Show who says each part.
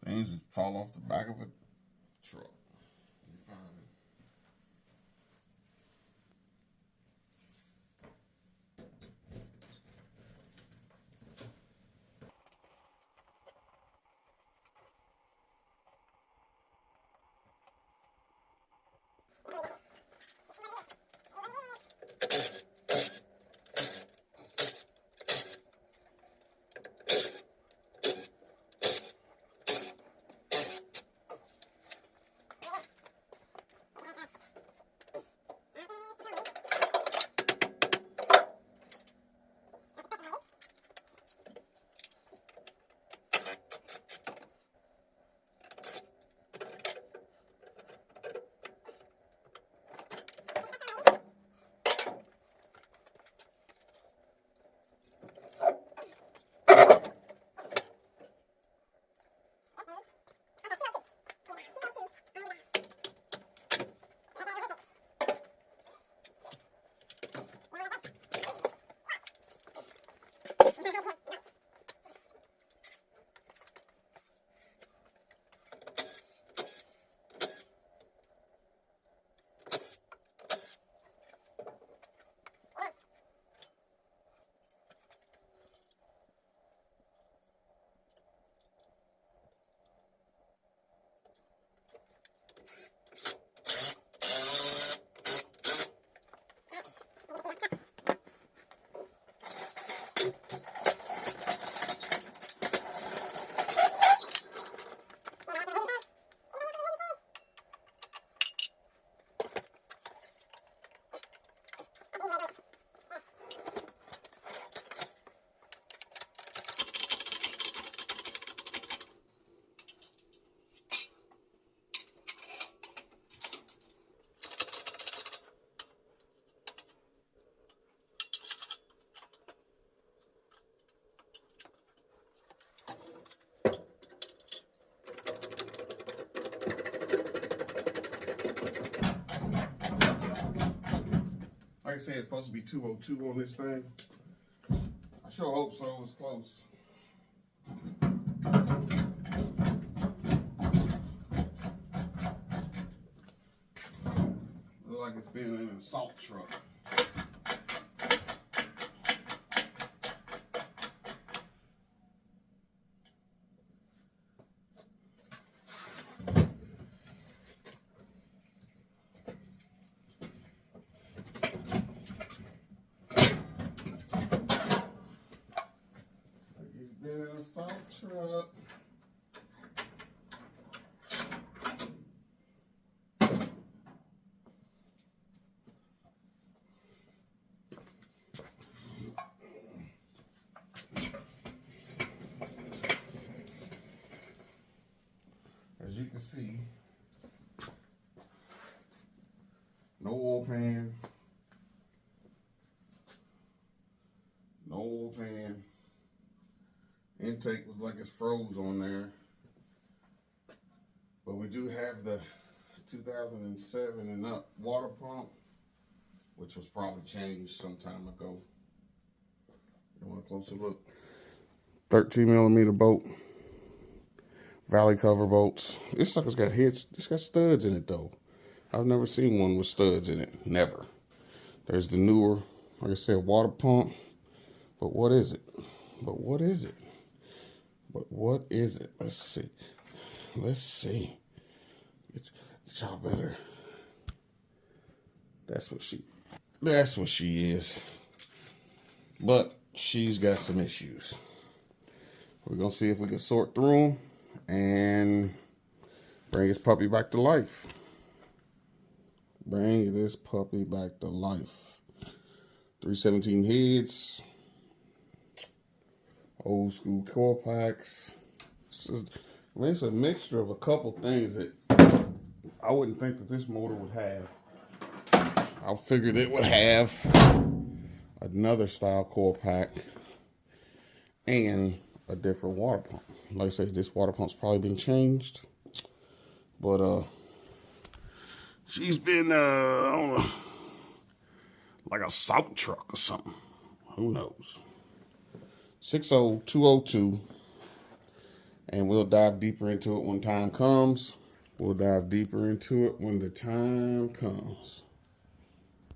Speaker 1: Things that fall off the back of a truck. You find it. Like I said, it's supposed to be 202 on this thing. I sure hope so. It's close. Look like it's been in a salt truck. Salt truck. As you can see, no oil pan, no oil pan. Intake was like it's froze on there, but we do have the 2007 and up water pump, which was probably changed some time ago. You want a closer look? 13mm bolt, valley cover bolts. This sucker's got hits. It's got studs in it though. I've never seen one with studs in it. Never. There's the newer, like I said, water pump. But what is it? But what is it? But what is it? Let's see. Let's see. Y'all better. That's what she is. But she's got some issues. We're going to see if we can sort through them and bring this puppy back to life. Bring this puppy back to life. 317 heads. Old school core packs. It's a mixture of a couple things that I wouldn't think that this motor would have. I figured it would have another style core pack and a different water pump. Like I said, this water pump's probably been changed, but she's been I don't know, like a salt truck or something. Who knows? 60202, And we'll dive deeper into it when time comes. We'll dive deeper into it when the time comes.